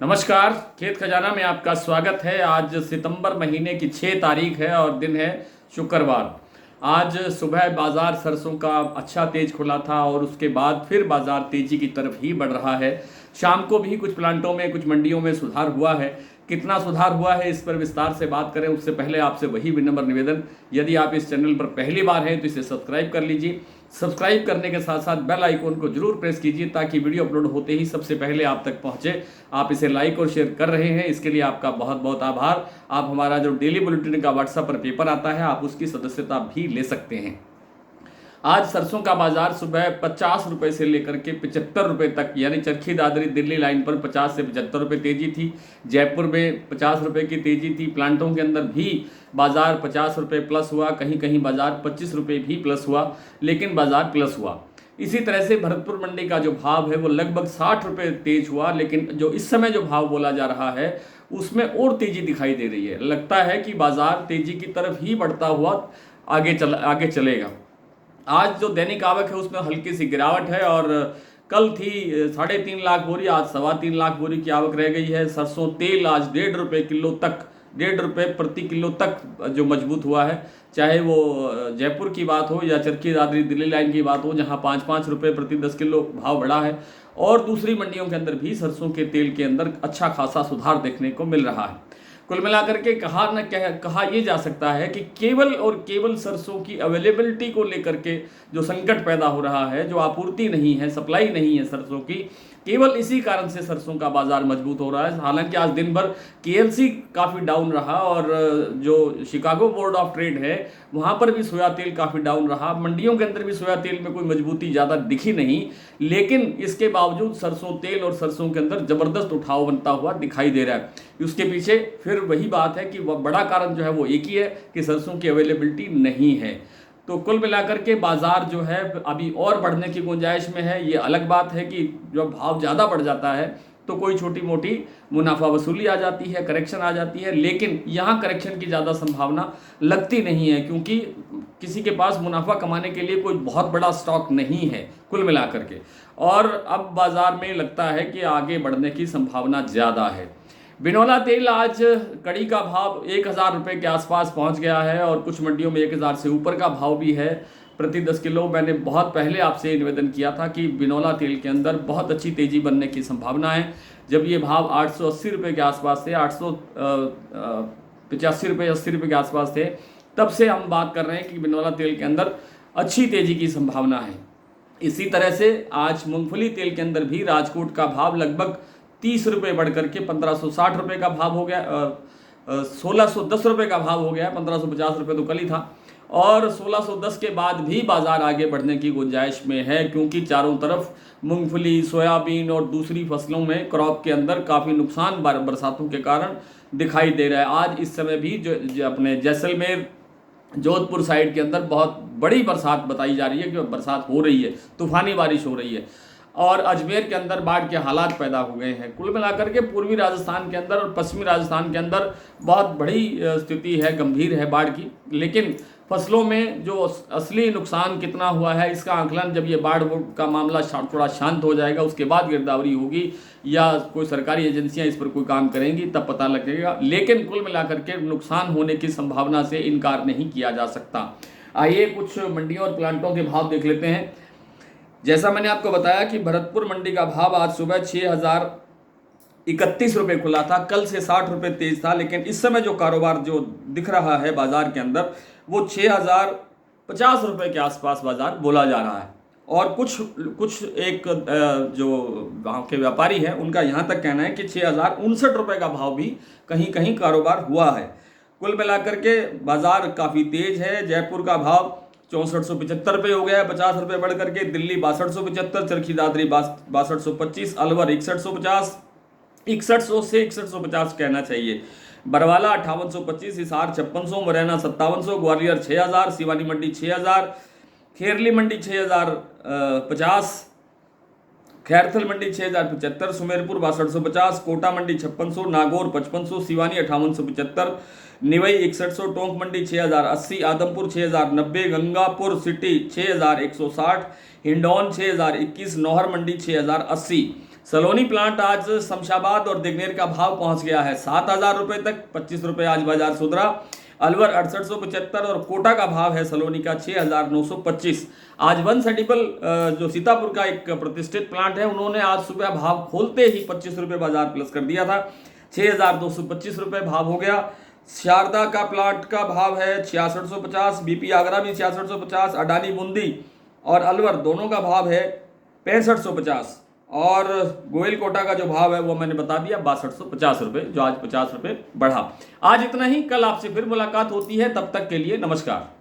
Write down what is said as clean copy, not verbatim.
नमस्कार। खेत खजाना में आपका स्वागत है। आज सितंबर महीने की 6 तारीख है और दिन है शुक्रवार। आज सुबह बाजार सरसों का अच्छा तेज खुला था और उसके बाद फिर बाजार तेजी की तरफ ही बढ़ रहा है। शाम को भी कुछ प्लांटों में, कुछ मंडियों में सुधार हुआ है। कितना सुधार हुआ है इस पर विस्तार से बात करें उससे पहले आपसे वही विनम्र निवेदन, यदि आप इस चैनल पर पहली बार हैं तो इसे सब्सक्राइब कर लीजिए। सब्सक्राइब करने के साथ साथ बेल आइकन को जरूर प्रेस कीजिए ताकि वीडियो अपलोड होते ही सबसे पहले आप तक पहुंचे। आप इसे लाइक और शेयर कर रहे हैं, इसके लिए आपका बहुत बहुत आभार। आप हमारा जो डेली बुलेटिन का व्हाट्सएप पर पेपर आता है, आप उसकी सदस्यता भी ले सकते हैं। आज सरसों का बाजार सुबह 50 रुपए से लेकर के 75 रुपए तक, यानी चरखी दादरी दिल्ली लाइन पर 50 से 75 रुपए तेजी थी। जयपुर में 50 रुपए की तेजी थी। प्लांटों के अंदर भी बाजार 50 रुपए प्लस हुआ, कहीं कहीं बाजार 25 रुपए भी प्लस हुआ, लेकिन बाजार प्लस हुआ। इसी तरह से भरतपुर मंडी का जो भाव है वो लगभग 60 रुपए तेज हुआ, लेकिन जो इस समय जो भाव बोला जा रहा है उसमें और तेजी दिखाई दे रही है। लगता है कि बाजार तेजी की तरफ ही बढ़ता हुआ आगे चलेगा। आज जो दैनिक आवक है उसमें हल्की सी गिरावट है और कल थी 3.5 लाख बोरी, आज 3.25 लाख बोरी की आवक रह गई है। सरसों तेल आज 1.5 रुपये किलो तक, 1.5 रुपये प्रति किलो तक जो मजबूत हुआ है, चाहे वो जयपुर की बात हो या चरखी दादरी दिल्ली लाइन की बात हो, जहां 5-5 रुपये प्रति 10 किलो भाव बढ़ा है। और दूसरी मंडियों के अंदर भी सरसों के तेल के अंदर अच्छा खासा सुधार देखने को मिल रहा है। कुल मिलाकर के कहा यह जा सकता है कि केवल और केवल सरसों की अवेलेबिलिटी को लेकर के जो संकट पैदा हो रहा है, जो आपूर्ति नहीं है, सप्लाई नहीं है सरसों की, केवल इसी कारण से सरसों का बाजार मजबूत हो रहा है। हालांकि आज दिन भर केएलसी काफ़ी डाउन रहा और जो शिकागो बोर्ड ऑफ ट्रेड है वहाँ पर भी सोया तेल काफ़ी डाउन रहा। मंडियों के अंदर भी सोया तेल में कोई मजबूती ज़्यादा दिखी नहीं, लेकिन इसके बावजूद सरसों तेल और सरसों के अंदर ज़बरदस्त उठाव बनता हुआ दिखाई दे रहा है। उसके पीछे फिर वही बात है कि वह बड़ा कारण जो है वो एक ही है कि सरसों की अवेलेबिलिटी नहीं है। तो कुल मिलाकर के बाजार जो है अभी और बढ़ने की गुंजाइश में है। ये अलग बात है कि जब भाव ज़्यादा बढ़ जाता है तो कोई छोटी मोटी मुनाफा वसूली आ जाती है, करेक्शन आ जाती है, लेकिन यहाँ करेक्शन की ज़्यादा संभावना लगती नहीं है क्योंकि किसी के पास मुनाफा कमाने के लिए कोई बहुत बड़ा स्टॉक नहीं है कुल मिलाकर के। और अब बाजार में लगता है कि आगे बढ़ने की संभावना ज़्यादा है। बिनौला तेल आज कड़ी का भाव 1000 रुपये के आसपास पहुंच गया है और कुछ मंडियों में 1000 से ऊपर का भाव भी है प्रति 10 किलो। मैंने बहुत पहले आपसे निवेदन किया था कि बिनौला तेल के अंदर बहुत अच्छी तेज़ी बनने की संभावना है। जब ये भाव 880 रुपये के आसपास थे, 885 रुपये 80 रुपये के आसपास थे, तब से हम बात कर रहे हैं कि बिनौला तेल के अंदर अच्छी तेज़ी की संभावना है। इसी तरह से आज मूंगफली तेल के अंदर भी राजकोट का भाव लगभग 30 रुपये बढ़ करके 1560 रुपये का भाव हो गया, 1610 रुपये का भाव हो गया। 1550 रुपये तो कल ही था और 1610 के बाद भी बाजार आगे बढ़ने की गुंजाइश में है क्योंकि चारों तरफ मूंगफली, सोयाबीन और दूसरी फसलों में क्रॉप के अंदर काफ़ी नुकसान बरसातों के कारण दिखाई दे रहा है। आज इस समय भी जो अपने जैसलमेर, जोधपुर साइड के अंदर बहुत बड़ी बरसात बताई जा रही है कि बरसात हो रही है, तूफानी बारिश हो रही है और अजमेर के अंदर बाढ़ के हालात पैदा हो गए हैं। कुल मिलाकर के पूर्वी राजस्थान के अंदर और पश्चिमी राजस्थान के अंदर बहुत बड़ी स्थिति है, गंभीर है बाढ़ की। लेकिन फसलों में जो असली नुकसान कितना हुआ है इसका आंकलन जब ये बाढ़ का मामला थोड़ा शांत हो जाएगा, उसके बाद गिरदावरी होगी या कोई सरकारी एजेंसियां इस पर कोई काम करेंगी, तब पता लगेगा। लेकिन कुल मिलाकर के नुकसान होने की संभावना से इनकार नहीं किया जा सकता। आइए कुछ मंडियों और प्लांटों के भाव देख लेते हैं। जैसा मैंने आपको बताया कि भरतपुर मंडी का भाव आज सुबह 6031 रुपये खुला था, कल से 60 रुपये तेज था, लेकिन इस समय जो कारोबार जो दिख रहा है बाजार के अंदर वो 6050 रुपये के आसपास बाजार बोला जा रहा है। और कुछ एक जो गांव के व्यापारी हैं उनका यहाँ तक कहना है कि 6059 रुपये का भाव भी कहीं कहीं कारोबार हुआ है। कुल मिलाकर के बाजार काफ़ी तेज है। जयपुर का भाव 6475 रुपये हो गया है, 50 रुपये बढ़ करके। दिल्ली 6275, चरखी दादरी 6225, अलवर 6150, 6100 से 6150 कहना चाहिए। बरवाला 5825, हिसार 5600, मुरैना 5700, ग्वालियर 6000, सिवानी मंडी 6000, खेरली मंडी 6050, खैरथल मंडी 6075, सुमेरपुर 6250, कोटा मंडी 5600, नागौर 5500, सिवानी 5875, निवई 6100, टोंक मंडी 6080, आदमपुर 6090, गंगापुर सिटी 6160, हिंडौन 6021, नौहर मंडी 6080। सलोनी प्लांट आज शमशाबाद और दिगनेर का भाव पहुंच गया है 7,000 रुपये तक, 25 रुपये आज बाजार सुधरा। अलवर 6875 और कोटा का भाव है सलोनी का 6,925। आज वन सेटिबल जो सीतापुर का एक प्रतिष्ठित प्लांट है, उन्होंने आज सुबह भाव खोलते ही 25 रुपये बाजार प्लस कर दिया था, 6,225 रुपये भाव हो गया। शारदा का प्लांट का भाव है 6650, बीपी आगरा भी 6650, अडानी बूंदी और अलवर दोनों का भाव है 6550 और गोयल कोटा का जो भाव है वो मैंने बता दिया 6250 रुपये, जो आज 50 रुपये बढ़ा। आज इतना ही, कल आपसे फिर मुलाकात होती है, तब तक के लिए नमस्कार।